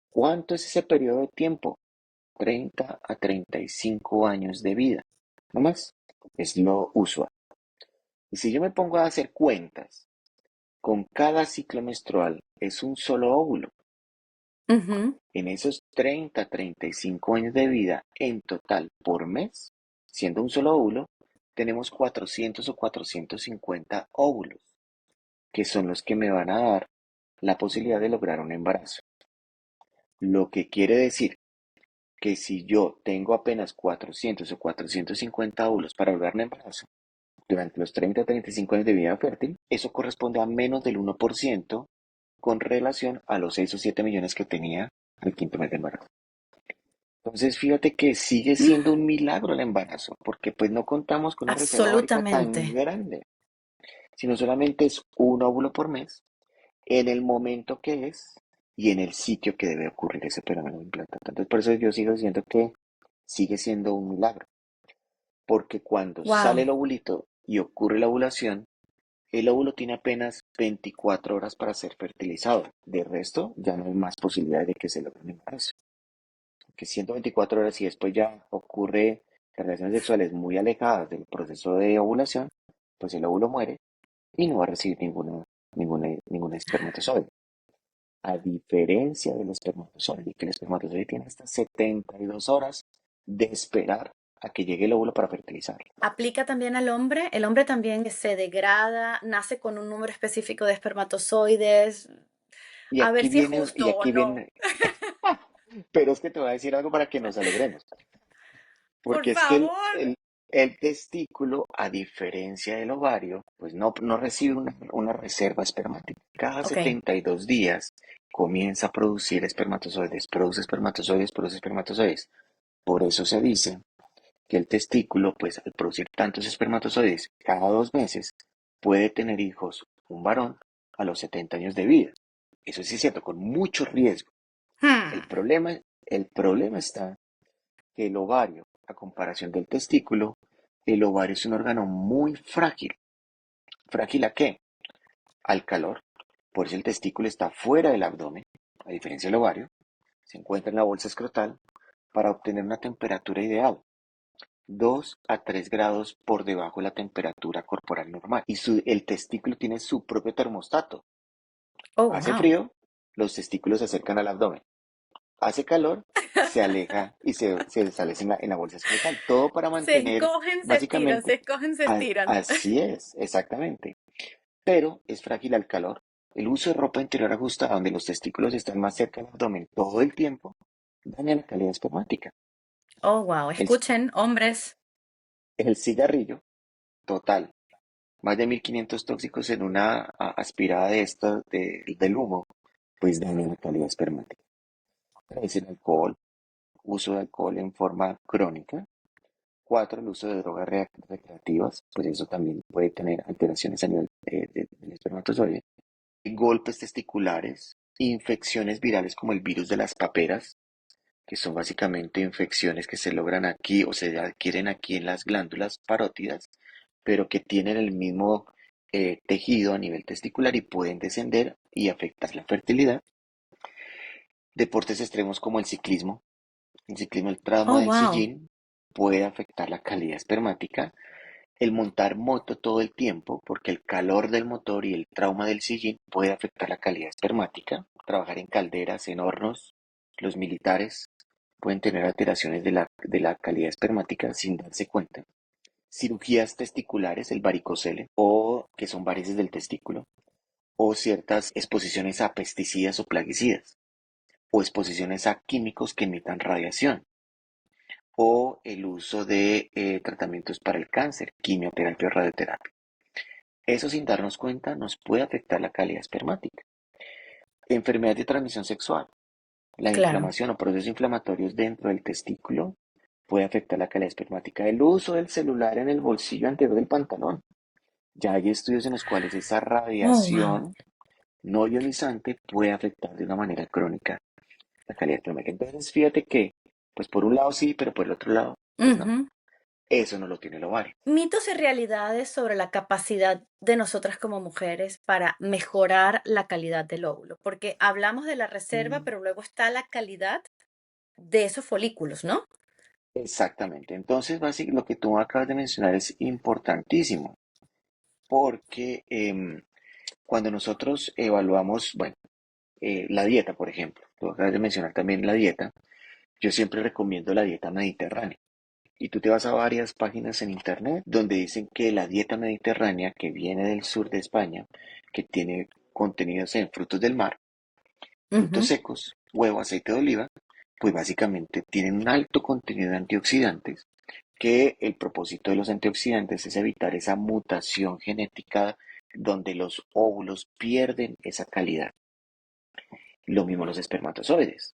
¿Cuánto es ese periodo de tiempo? 30 a 35 años de vida, no más, es lo usual. Y si yo me pongo a hacer cuentas, con cada ciclo menstrual es un solo óvulo. Ujú. En esos 30 a 35 años de vida en total por mes, siendo un solo óvulo, tenemos 400 o 450 óvulos, que son los que me van a dar la posibilidad de lograr un embarazo. Lo que quiere decir que si yo tengo apenas 400 o 450 óvulos para lograr un embarazo durante los 30 a 35 años de vida fértil, eso corresponde a menos del 1% con relación a los 6 o 7 millones que tenía al quinto mes de embarazo. Entonces, fíjate que sigue siendo un milagro el embarazo, porque pues no contamos con una reserva ovárica tan Absolutamente. grande, sino solamente es un óvulo por mes, en el momento que es y en el sitio que debe ocurrir ese fenómeno de implantación. Entonces, por eso yo sigo diciendo que sigue siendo un milagro, porque cuando sale Wow. el ovulito y ocurre la ovulación, el óvulo tiene apenas 24 horas para ser fertilizado. De resto, ya no hay más posibilidades de que se logre un embarazo. Que 124 horas y después ya ocurre relaciones sexuales muy alejadas del proceso de ovulación, pues el óvulo muere y no va a recibir ningún espermatozoide. A diferencia del espermatozoide, que el espermatozoide tiene hasta 72 horas de esperar a que llegue el óvulo para fertilizar. ¿Aplica también al hombre? ¿El hombre también se degrada, nace con un número específico de espermatozoides? Y A ver aquí si es viene, justo y o aquí no. viene, pero es que te voy a decir algo para que nos alegremos. Por Porque es que favor. el testículo, a diferencia del ovario, pues no recibe una reserva espermática. Cada Ok. 72 días comienza a producir espermatozoides, produce espermatozoides, produce espermatozoides. Por eso se dice que el testículo, pues al producir tantos espermatozoides cada 2 meses, puede tener hijos, un varón, a los 70 años de vida. Eso sí es cierto, con mucho riesgo. El Hmm. problema, el problema está que el ovario, a comparación del testículo, el ovario es un órgano muy frágil. ¿Frágil a qué? Al calor. Por eso el testículo está fuera del abdomen, a diferencia del ovario, se encuentra en la bolsa escrotal para obtener una temperatura ideal, 2 a 3 grados por debajo de la temperatura corporal normal. Y el testículo tiene su propio termostato. Oh, Hace wow. frío, los testículos se acercan al abdomen. Hace calor, se aleja y se deshalece en la bolsa escrotal. Todo para Se mantener, encogen, se estiran, se básicamente, escogen, se estiran. así es, exactamente. Pero es frágil al calor. El uso de ropa interior ajustada donde los testículos están más cerca del abdomen todo el tiempo daña la calidad espermática. Oh, wow. El, Escuchen, hombres. el cigarrillo, total, más de 1500 tóxicos en una aspirada de esta, del humo, pues daña la calidad espermática. Es el alcohol, uso de alcohol en forma crónica. 4, el uso de drogas recreativas, pues eso también puede tener alteraciones a nivel del espermatozoide. Golpes testiculares, infecciones virales como el virus de las paperas, que son básicamente infecciones que se logran aquí o se adquieren aquí en las glándulas parótidas, pero que tienen el mismo tejido a nivel testicular y pueden descender y afectar la fertilidad. Deportes extremos como el trauma Oh, del wow. sillín puede afectar la calidad espermática. El montar moto todo el tiempo, porque el calor del motor y el trauma del sillín puede afectar la calidad espermática. Trabajar en calderas, en hornos, los militares pueden tener alteraciones de la calidad espermática sin darse cuenta. Cirugías testiculares, el varicocele, o que son varices del testículo, o ciertas exposiciones a pesticidas o plaguicidas, o exposiciones a químicos que emitan radiación, o el uso de tratamientos para el cáncer, quimioterapia o radioterapia. Eso sin darnos cuenta nos puede afectar la calidad espermática. Enfermedades de transmisión sexual. La Claro. inflamación o procesos inflamatorios dentro del testículo puede afectar la calidad espermática. El uso del celular en el bolsillo anterior del pantalón. Ya hay estudios en los cuales esa Oh, wow. radiación no ionizante puede afectar de una manera crónica la calidad espermática. Entonces, fíjate que, pues por un lado sí, pero por el otro lado, pues no. Ujú. Eso no lo tiene el ovario. Mitos y realidades sobre la capacidad de nosotras como mujeres para mejorar la calidad del óvulo, porque hablamos de la reserva, Mm, pero luego está la calidad de esos folículos, ¿no? Exactamente. Entonces, básicamente, lo que tú acabas de mencionar es importantísimo, porque cuando nosotros evaluamos, bueno, la dieta, por ejemplo, tú acabas de mencionar también la dieta, yo siempre recomiendo la dieta mediterránea. Y tú te vas a varias páginas en internet donde dicen que la dieta mediterránea que viene del sur de España, que tiene contenidos en frutos del mar, frutos Ujú. secos, huevo, aceite de oliva, pues básicamente tienen un alto contenido de antioxidantes, que el propósito de los antioxidantes es evitar esa mutación genética donde los óvulos pierden esa calidad. Lo mismo los espermatozoides.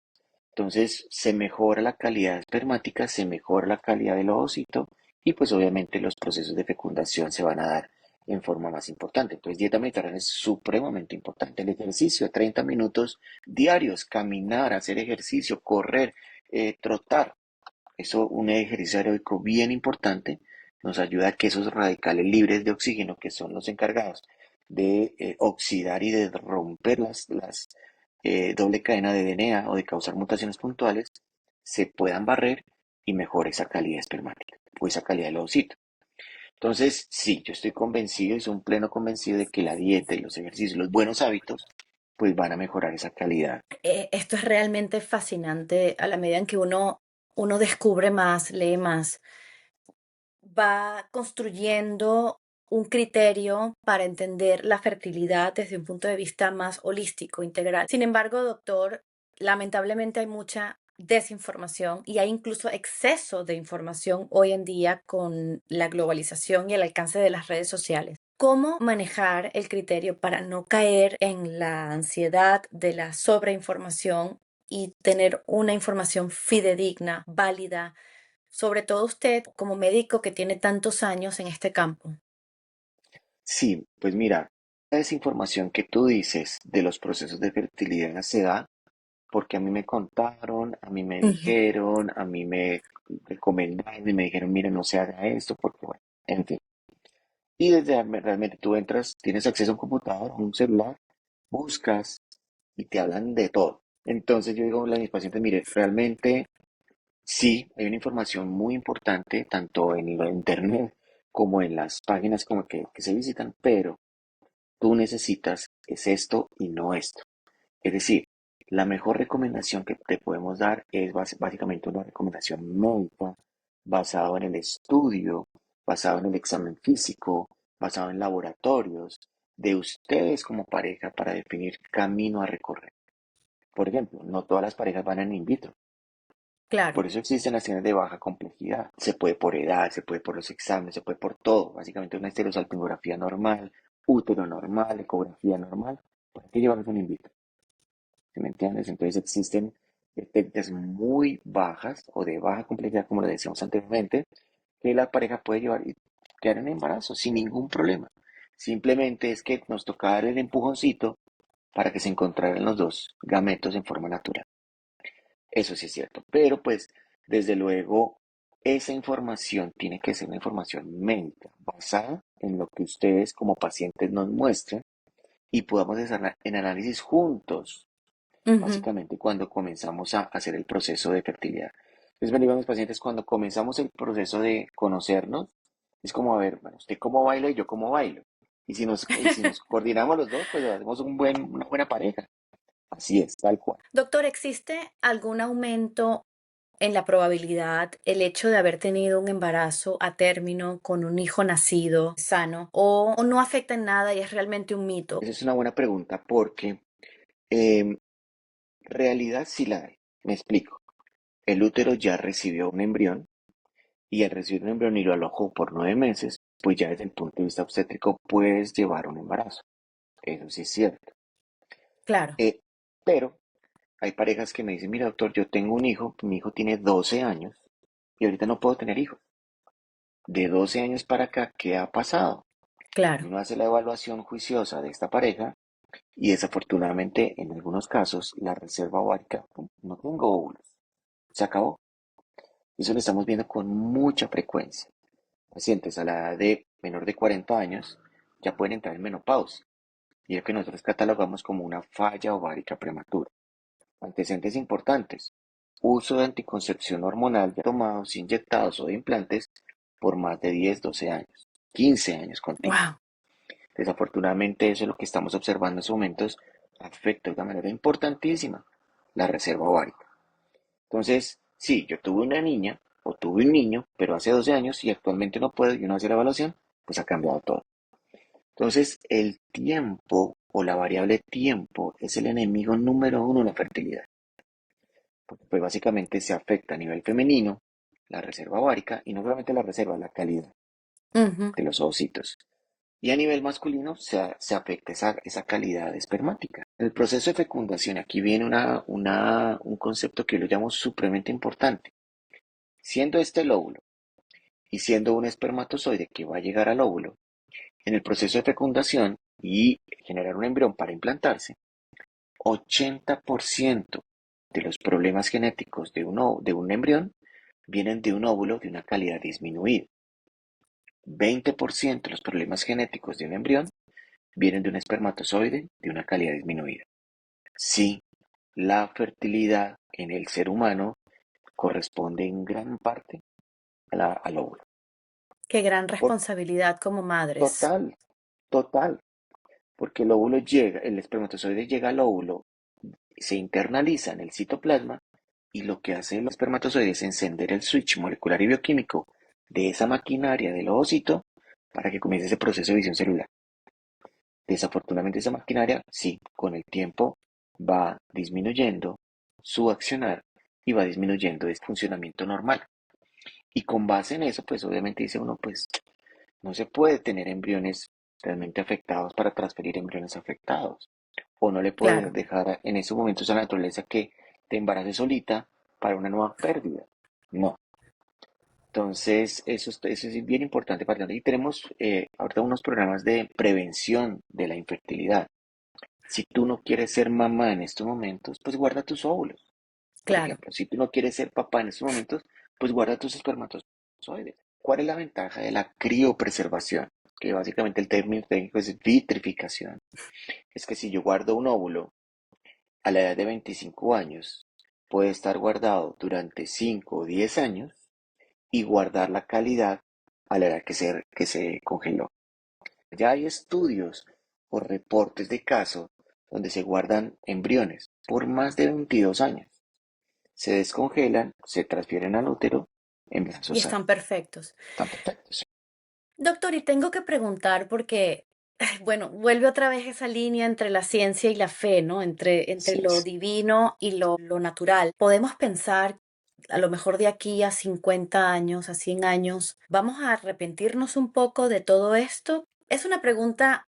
Entonces se mejora la calidad espermática, se mejora la calidad del ovocito y pues obviamente los procesos de fecundación se van a dar en forma más importante. Entonces dieta mediterránea es supremamente importante. El ejercicio, 30 minutos diarios, caminar, hacer ejercicio, correr, trotar. Eso, un ejercicio aeróbico bien importante, nos ayuda a que esos radicales libres de oxígeno, que son los encargados de oxidar y de romper las doble cadena de DNA o de causar mutaciones puntuales, se puedan barrer y mejore esa calidad espermática o esa calidad del ovocito. Entonces, sí, yo estoy convencido y soy un pleno convencido de que la dieta y los ejercicios, los buenos hábitos, pues van a mejorar esa calidad. Esto es realmente fascinante a la medida en que uno descubre más, lee más, va construyendo un criterio para entender la fertilidad desde un punto de vista más holístico, integral. Sin embargo, doctor, lamentablemente hay mucha desinformación y hay incluso exceso de información hoy en día con la globalización y el alcance de las redes sociales. ¿Cómo manejar el criterio para no caer en la ansiedad de la sobreinformación y tener una información fidedigna, válida, sobre todo usted como médico que tiene tantos años en este campo? Sí, pues mira, esa información que tú dices de los procesos de fertilidad se da porque a mí me contaron, a mí me Ujú. dijeron, a mí me recomendaron y me dijeron, mire, no se haga esto, porque bueno, en fin. Y desde realmente tú entras, tienes acceso a un computador, a un celular, buscas y te hablan de todo. Entonces yo digo a mis pacientes, mire, realmente sí, hay una información muy importante, tanto en la internet como en las páginas como que se visitan, pero tú necesitas es esto y no esto. Es decir, la mejor recomendación que te podemos dar es básicamente una recomendación médica basada en el estudio, basado en el examen físico, basado en laboratorios de ustedes como pareja para definir camino a recorrer. Por ejemplo, no todas las parejas van en in vitro. Claro. Por eso existen las señales de baja complejidad. Se puede por edad, se puede por los exámenes, se puede por todo. Básicamente una estereosalpingografía normal, útero normal, ecografía normal. ¿Para qué llevarnos un in vitro? ¿Sí me entiendes? Entonces existen técnicas muy bajas o de baja complejidad, como lo decíamos anteriormente, que la pareja puede llevar y quedar en embarazo sin ningún problema. Simplemente es que nos toca dar el empujoncito para que se encontraran los dos gametos en forma natural. Eso sí es cierto. Pero pues, desde luego, esa información tiene que ser una información médica, basada en lo que ustedes como pacientes nos muestren y podamos hacer en análisis juntos Ujú. básicamente cuando comenzamos a hacer el proceso de fertilidad. Entonces, me digo a mis pacientes, cuando comenzamos el proceso de conocernos, es como, a ver, bueno, usted cómo baila y yo cómo bailo. Y si nos coordinamos los dos, pues hacemos una buena pareja. Así es, tal cual. Doctor, ¿existe algún aumento en la probabilidad el hecho de haber tenido un embarazo a término con un hijo nacido sano o no afecta en nada y es realmente un mito? Esa es una buena pregunta porque em, realidad sí la hay. Me explico. El útero ya recibió un embrión y al recibir un embrión y lo alojó por 9 meses, pues ya desde el punto de vista obstétrico puedes llevar un embarazo. Eso sí es cierto. Claro. Eh, pero hay parejas que me dicen, mira doctor, yo tengo un hijo, mi hijo tiene 12 años y ahorita no puedo tener hijos. De 12 años para acá, ¿qué ha pasado? Y Claro. uno hace la evaluación juiciosa de esta pareja y desafortunadamente en algunos casos la reserva ovárica no tengo óvulos, se acabó. Eso lo estamos viendo con mucha frecuencia. Pacientes a la edad de menor de 40 años ya pueden entrar en menopausia y es que nosotros catalogamos como una falla ovárica prematura. Antecedentes importantes: uso de anticoncepción hormonal ya tomados, inyectados o de implantes por más de 10, 12 años, 15 años continuos. Wow. Desafortunadamente eso es lo que estamos observando en estos momentos, afecta de una manera importantísima la reserva ovárica. Entonces, sí, yo tuve una niña o tuve un niño, pero hace 12 años y actualmente no puedo y uno hace la evaluación, pues ha cambiado todo. Entonces, el tiempo o la variable tiempo es el enemigo número uno en la fertilidad, porque pues básicamente se afecta a nivel femenino la reserva ovárica y no solamente la reserva, la calidad Ujú. de los ovocitos. Y a nivel masculino se afecta esa calidad espermática. El proceso de fecundación, aquí viene un concepto que yo lo llamo supremamente importante. Siendo este el óvulo y siendo un espermatozoide que va a llegar al óvulo, en el proceso de fecundación y generar un embrión para implantarse, 80% de los problemas genéticos de un embrión vienen de un óvulo de una calidad disminuida. 20% de los problemas genéticos de un embrión vienen de un espermatozoide de una calidad disminuida. Sí, la fertilidad en el ser humano corresponde en gran parte al óvulo. Qué gran Por responsabilidad como madres. total, total, porque el óvulo llega, el espermatozoide llega al óvulo, se internaliza en el citoplasma y lo que hace el espermatozoide es encender el switch molecular y bioquímico de esa maquinaria del ovocito para que comience ese proceso de división celular. Desafortunadamente esa maquinaria, sí, con el tiempo va disminuyendo su accionar y va disminuyendo el funcionamiento normal. Y con base en eso, pues obviamente dice uno, pues no se puede tener embriones realmente afectados para transferir embriones afectados. O no le puedes Claro, dejar en esos momentos a la naturaleza que te embarace solita para una nueva pérdida. No. Entonces, eso es bien importante para nosotros. Y tenemos ahorita unos programas de prevención de la infertilidad. Si tú no quieres ser mamá en estos momentos, pues guarda tus óvulos. Por claro, ejemplo, si tú no quieres ser papá en estos momentos, pues guarda tus espermatozoides. ¿Cuál es la ventaja de la criopreservación? Que básicamente el término técnico es vitrificación. Es que si yo guardo un óvulo a la edad de 25 años, puede estar guardado durante 5 o 10 años y guardar la calidad a la edad que se congeló. Ya hay estudios o reportes de casos donde se guardan embriones por más de 22 años. Se descongelan, se transfieren al útero, y embarazos salen. están perfectos. Están perfectos. Doctor, y tengo que preguntar porque, bueno, vuelve otra vez esa línea entre la ciencia y la fe, ¿no? Entre Así lo es. divino y lo natural. Podemos pensar, a lo mejor de aquí a 50 años, a 100 años, ¿vamos a arrepentirnos un poco de todo esto? Es una pregunta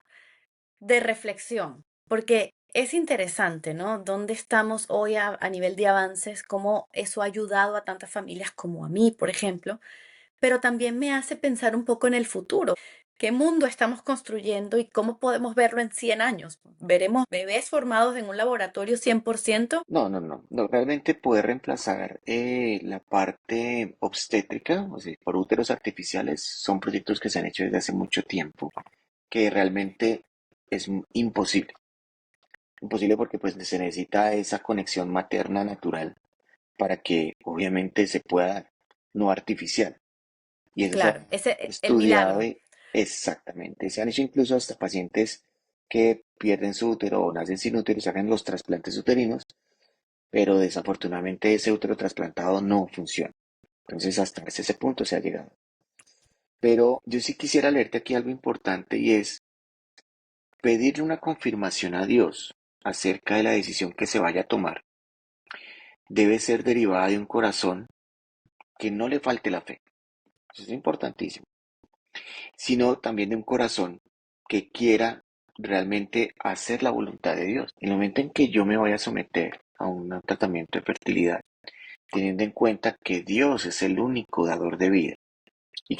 de reflexión, porque es interesante, ¿no? ¿Dónde estamos hoy a nivel de avances? ¿Cómo eso ha ayudado a tantas familias como a mí, por ejemplo? Pero también me hace pensar un poco en el futuro. ¿Qué mundo estamos construyendo y cómo podemos verlo en 100 años? ¿Veremos bebés formados en un laboratorio 100%? No, no, no, no, realmente poder reemplazar la parte obstétrica, o sea, por úteros artificiales, son proyectos que se han hecho desde hace mucho tiempo, que realmente es imposible. Imposible porque pues se necesita esa conexión materna natural para que obviamente se pueda dar, no artificial. Y eso se Claro, ha ese el estudiado milagro. exactamente. Se han hecho incluso hasta pacientes que pierden su útero o nacen sin útero y sacan los trasplantes uterinos, pero desafortunadamente ese útero trasplantado no funciona. Entonces hasta ese punto se ha llegado. Pero yo sí quisiera leerte aquí algo importante y es pedirle una confirmación a Dios acerca de la decisión que se vaya a tomar. Debe ser derivada de un corazón que no le falte la fe. Eso es importantísimo. Sino también de un corazón que quiera realmente hacer la voluntad de Dios. En el momento en que yo me voy a someter a un tratamiento de fertilidad, teniendo en cuenta que Dios es el único dador de vida y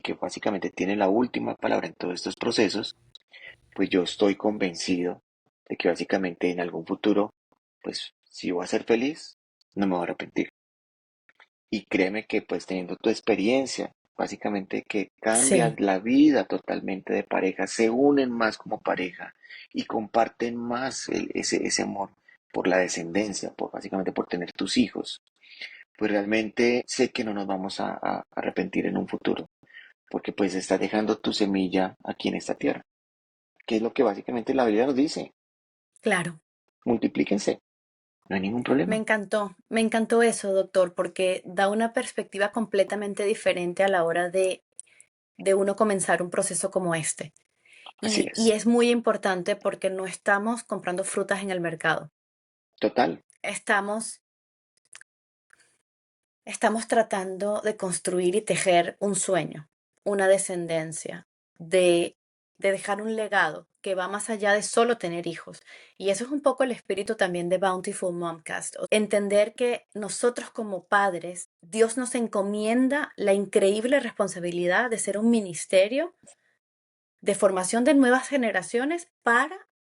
que básicamente tiene la última palabra en todos estos procesos, pues yo estoy convencido de que básicamente en algún futuro, pues si voy a ser feliz, no me voy a arrepentir. Y créeme que pues teniendo tu experiencia, básicamente que cambia Sí, la vida totalmente de pareja, se unen más como pareja y comparten más ese amor por la descendencia, básicamente por tener tus hijos. Pues realmente sé que no nos vamos a arrepentir en un futuro, porque pues estás dejando tu semilla aquí en esta tierra, que es lo que básicamente la Biblia nos dice, claro. multiplíquense, no hay ningún problema. Me encantó eso, doctor, porque da una perspectiva completamente diferente a la hora de uno comenzar un proceso como este. Así Y es, es muy importante porque no estamos comprando frutas en el mercado. total. Estamos, estamos tratando de construir y tejer un sueño, una descendencia, de, de dejar un legado que va más allá de solo tener hijos. Y eso es un poco el espíritu también de Bountiful Momcast. Entender que nosotros como padres, Dios nos encomienda la increíble responsabilidad de ser un ministerio de formación de nuevas generaciones para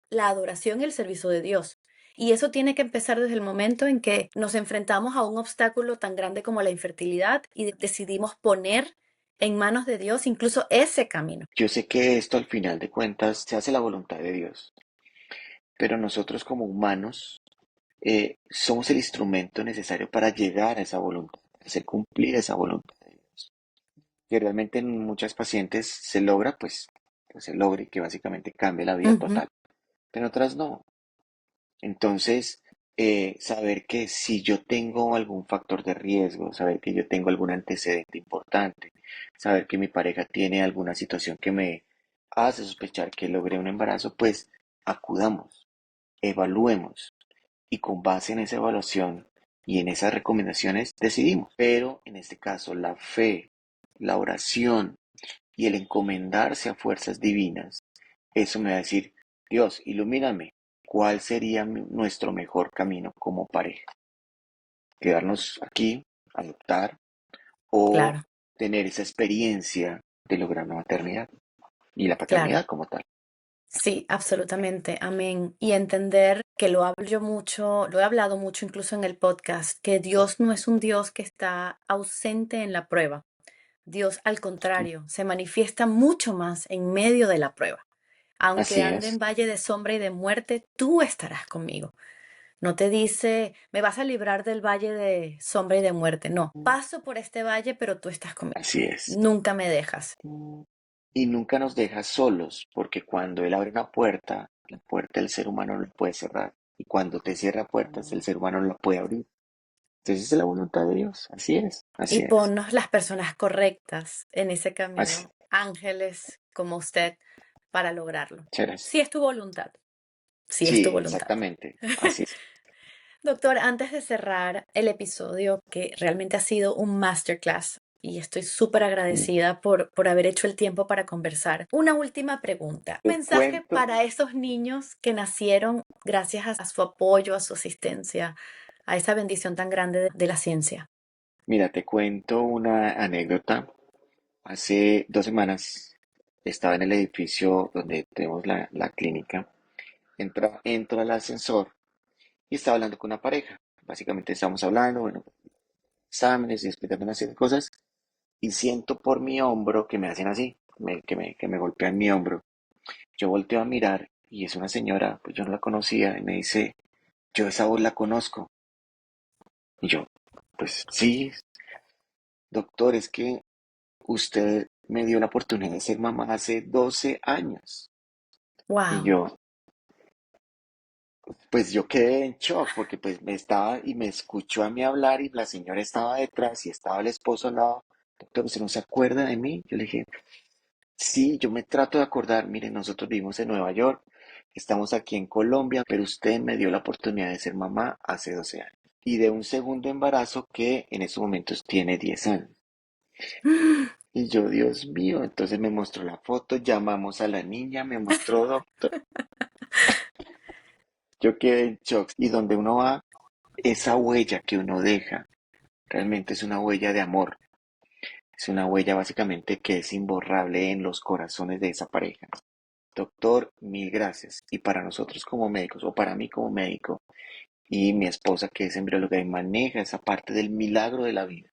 la adoración y el servicio de Dios. Y eso tiene que empezar desde el momento en que nos enfrentamos a un obstáculo tan grande como la infertilidad y decidimos poner en manos de Dios incluso ese camino. Yo sé que esto al final de cuentas se hace la voluntad de Dios, pero nosotros como humanos somos el instrumento necesario para llegar a esa voluntad, hacer cumplir esa voluntad de Dios. Que realmente en muchas pacientes se logra, pues se logre que básicamente cambie la vida Ujú, total, pero en otras no. Entonces, saber que si yo tengo algún factor de riesgo, saber que yo tengo algún antecedente importante, saber que mi pareja tiene alguna situación que me hace sospechar que logré un embarazo, pues acudamos, evaluemos y con base en esa evaluación y en esas recomendaciones decidimos. Pero en este caso, la fe, la oración y el encomendarse a fuerzas divinas, eso me va a decir, Dios, ilumíname, ¿cuál sería nuestro mejor camino como pareja? ¿Quedarnos aquí, adoptar o claro, tener esa experiencia de lograr una maternidad y la claro. paternidad como tal? Sí, absolutamente. Amén. Y entender que lo hablo yo mucho, lo he hablado mucho incluso en el podcast, que Dios no es un Dios que está ausente en la prueba. Dios, al contrario, se manifiesta mucho más en medio de la prueba. Aunque Así ande en es, valle de sombra y de muerte, tú estarás conmigo. No te dice, me vas a librar del valle de sombra y de muerte. No, paso por este valle, pero tú estás conmigo. así es. Nunca me dejas. Y nunca nos deja solos, porque cuando Él abre una puerta, la puerta el ser humano no la puede cerrar. Y cuando te cierra puertas, el ser humano no la puede abrir. Entonces es la voluntad de Dios. Así es, Y así es. ponnos las personas correctas en ese Así, camino, ángeles como usted, para lograrlo. serás. Si es tu voluntad, si es tu Sí, voluntad. exactamente. Así es. Doctor, antes de cerrar el episodio, que realmente ha sido un masterclass y estoy súper agradecida por haber hecho el tiempo para conversar, una última pregunta. Te Mensaje cuento, para esos niños que nacieron gracias a su apoyo, a su asistencia, a esa bendición tan grande de la ciencia. mira, te cuento una anécdota. Hace 2 semanas estaba en el edificio donde tenemos la clínica. Entro al ascensor y estaba hablando con una pareja. Básicamente estábamos hablando, bueno, exámenes y explicando una serie de cosas. Y siento por mi hombro que me hacen así, que me golpean mi hombro. Yo volteo a mirar y es una señora, pues yo no la conocía, y me dice, yo esa voz la conozco. Y yo, pues sí, doctor, es que usted me dio la oportunidad de ser mamá hace 12 años. Y Wow. yo, pues yo quedé en shock porque pues me estaba y me escuchó a mí hablar y la señora estaba detrás y estaba el esposo al lado. Doctor, ¿usted no se acuerda de mí? Yo le dije, sí, yo me trato de acordar. Mire, nosotros vivimos en Nueva York, estamos aquí en Colombia, pero usted me dio la oportunidad de ser mamá hace 12 años. Y de un segundo embarazo que en estos momentos tiene 10 años. Y yo, Dios mío, entonces me mostró la foto, llamamos a la niña, me mostró doctor. Yo quedé en shock. Y donde uno va, esa huella que uno deja. realmente es una huella de amor, es una huella básicamente que es imborrable en los corazones de esa pareja. Doctor, mil gracias. Y para nosotros como médicos, o para mí como médico, y mi esposa que es embrióloga y maneja esa parte del milagro de la vida,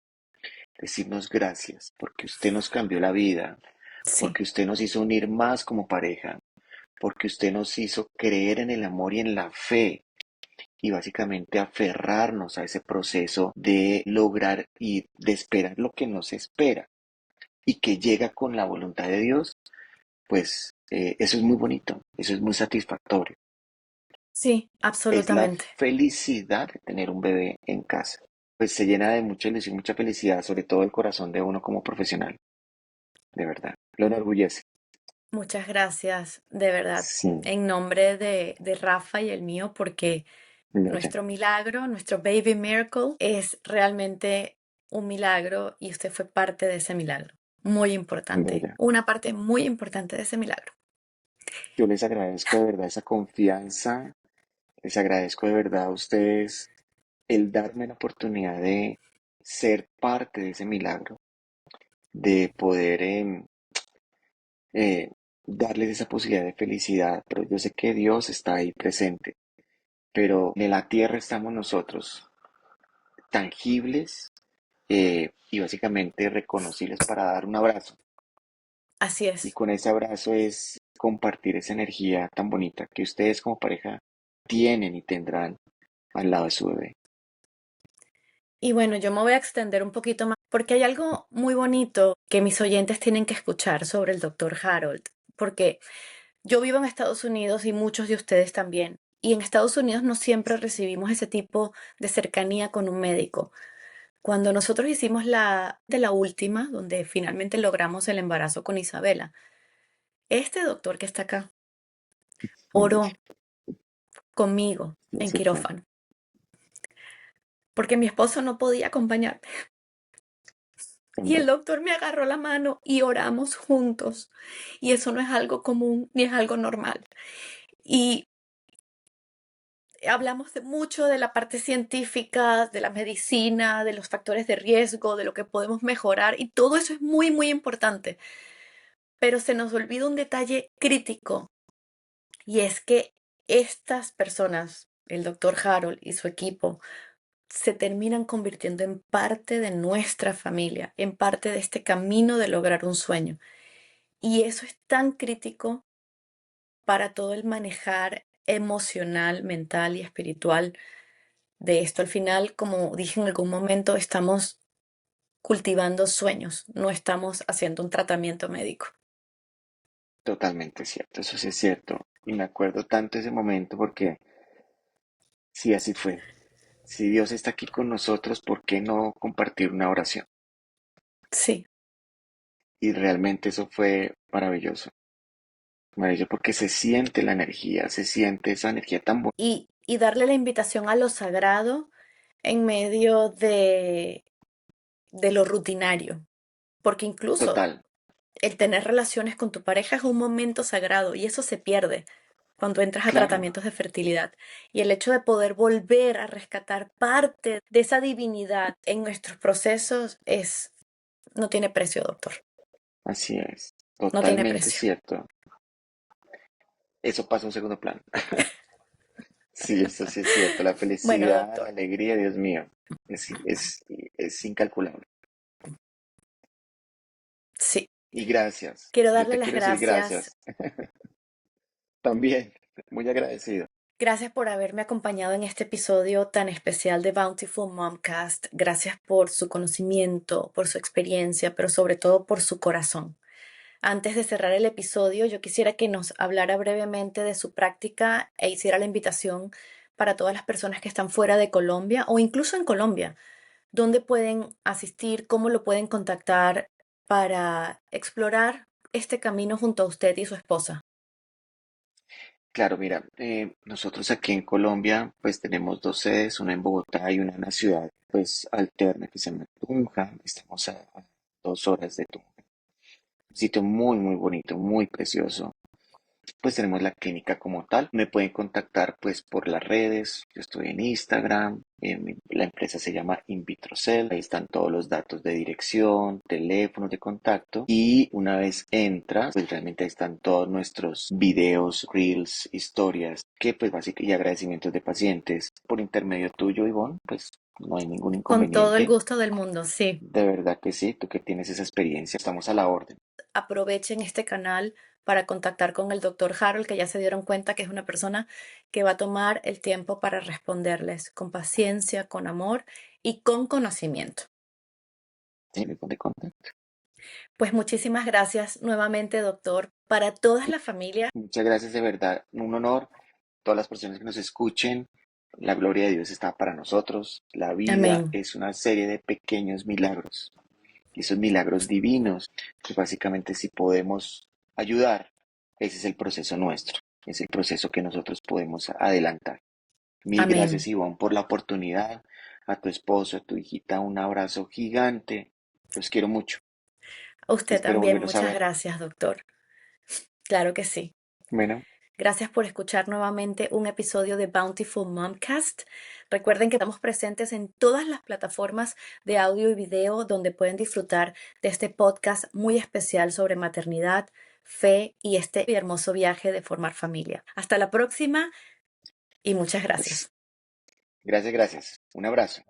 decirnos gracias, porque usted nos cambió la vida, Sí, porque usted nos hizo unir más como pareja, porque usted nos hizo creer en el amor y en la fe, y básicamente aferrarnos a ese proceso de lograr y de esperar lo que nos espera y que llega con la voluntad de Dios, pues eso es muy bonito, eso es muy satisfactorio. sí, Es la absolutamente. felicidad de tener un bebé en casa. Pues se llena de mucha ilusión, mucha felicidad, sobre todo el corazón de uno como profesional, de verdad. Lo enorgullece. Muchas gracias, de verdad, Sí, en nombre de Rafa y el mío, porque bella, nuestro milagro, nuestro baby miracle, es realmente un milagro y usted fue parte de ese milagro. Muy importante, bella. una parte muy importante de ese milagro. Yo les agradezco de verdad esa confianza, les agradezco de verdad a ustedes el darme la oportunidad de ser parte de ese milagro, de poder eh, darles esa posibilidad de felicidad, pero yo sé que Dios está ahí presente, pero en la tierra estamos nosotros, tangibles y básicamente reconocibles para dar un abrazo. Así Y es. con ese abrazo es compartir esa energía tan bonita que ustedes como pareja tienen y tendrán al lado de su bebé. Y bueno, yo me voy a extender un poquito más porque hay algo muy bonito que mis oyentes tienen que escuchar sobre el doctor Harold, porque yo vivo en Estados Unidos y muchos de ustedes también. Y en Estados Unidos no siempre recibimos ese tipo de cercanía con un médico. Cuando nosotros hicimos la de la última, donde finalmente logramos el embarazo con Isabela, este doctor que está acá Hombre, oró conmigo en así fue. quirófano, porque mi esposo no podía acompañarme. Y el Hombre, doctor me agarró la mano y oramos juntos. Y eso no es algo común ni es algo normal. Y hablamos mucho de la parte científica, de la medicina, de los factores de riesgo, de lo que podemos mejorar. Y todo eso es muy, muy importante. Pero se nos olvida un detalle crítico. Y es que estas personas, el doctor Harold y su equipo, se terminan convirtiendo en parte de nuestra familia, en parte de este camino de lograr un sueño. Y eso es tan crítico para todo el manejar emocional, mental y espiritual de esto. Al final, como dije en algún momento, estamos cultivando sueños, no estamos haciendo un tratamiento médico. totalmente cierto, eso sí es cierto. Y me acuerdo tanto ese momento porque sí, así fue. Si Dios está aquí con nosotros, ¿por qué no compartir una oración? Sí. Y realmente eso fue maravilloso. Maravilloso porque se siente la energía, se siente esa energía tan bonita. Y darle la invitación a lo sagrado en medio de lo rutinario, porque incluso Total, el tener relaciones con tu pareja es un momento sagrado y eso se pierde cuando entras a claro, tratamientos de fertilidad. Y el hecho de poder volver a rescatar parte de esa divinidad en nuestros procesos no tiene precio, doctor. así es. No tiene Totalmente precio. cierto. Eso pasa a un segundo plano. Sí, eso sí es cierto. La Bueno, felicidad, la doctor, alegría, Dios mío, es incalculable. sí. Y gracias. Quiero Yo darle te las quiero decir gracias. gracias. También, muy agradecido. Gracias por haberme acompañado en este episodio tan especial de Bountiful Momcast. Gracias por su conocimiento, por su experiencia, pero sobre todo por su corazón. Antes de cerrar el episodio, yo quisiera que nos hablara brevemente de su práctica e hiciera la invitación para todas las personas que están fuera de Colombia o incluso en Colombia. ¿Dónde pueden asistir? ¿Cómo lo pueden contactar para explorar este camino junto a usted y su esposa? Claro, mira, nosotros aquí en Colombia pues tenemos dos sedes, una en Bogotá y una en la ciudad pues alterna que se llama Tunja. Estamos a 2 horas de Tunja. Un sitio muy, muy bonito, muy precioso. pues tenemos la clínica como tal. Me pueden contactar pues por las redes. Yo estoy en Instagram. La empresa se llama InVitroCell. Ahí están todos los datos de dirección, teléfonos de contacto. Y una vez entra, pues realmente ahí están todos nuestros videos, reels, historias, que pues básicamente y agradecimientos de pacientes. Por intermedio tuyo, Ivonne, pues no hay ningún Con todo el inconveniente. gusto del mundo, sí. De verdad que sí, tú que tienes esa experiencia, estamos a la orden. Aprovechen este canal para contactar con el doctor Harold, que ya se dieron cuenta que es una persona que va a tomar el tiempo para responderles con paciencia, con amor y con conocimiento. Sí, me pone contacto. Pues muchísimas gracias nuevamente, doctor, para todas las familias. Muchas gracias, de verdad, un honor. Todas las personas que nos escuchen, la gloria de Dios está para nosotros. La vida Amén. es una serie de pequeños milagros. Y esos milagros divinos, que básicamente si podemos ayudar, ese es el proceso nuestro. Es el proceso que nosotros podemos adelantar. Mil gracias, Amén. Ivonne, por la oportunidad. A tu esposo, a tu hijita, un abrazo gigante. Los quiero mucho A y usted espero también, volverlos a muchas ver. gracias, doctor. Claro que sí. Bueno, Gracias por escuchar nuevamente un episodio de Bountiful Momcast. Recuerden que estamos presentes en todas las plataformas de audio y video donde pueden disfrutar de este podcast muy especial sobre maternidad, fe y este hermoso viaje de formar familia. Hasta la próxima y muchas pues gracias. gracias, gracias. Un abrazo.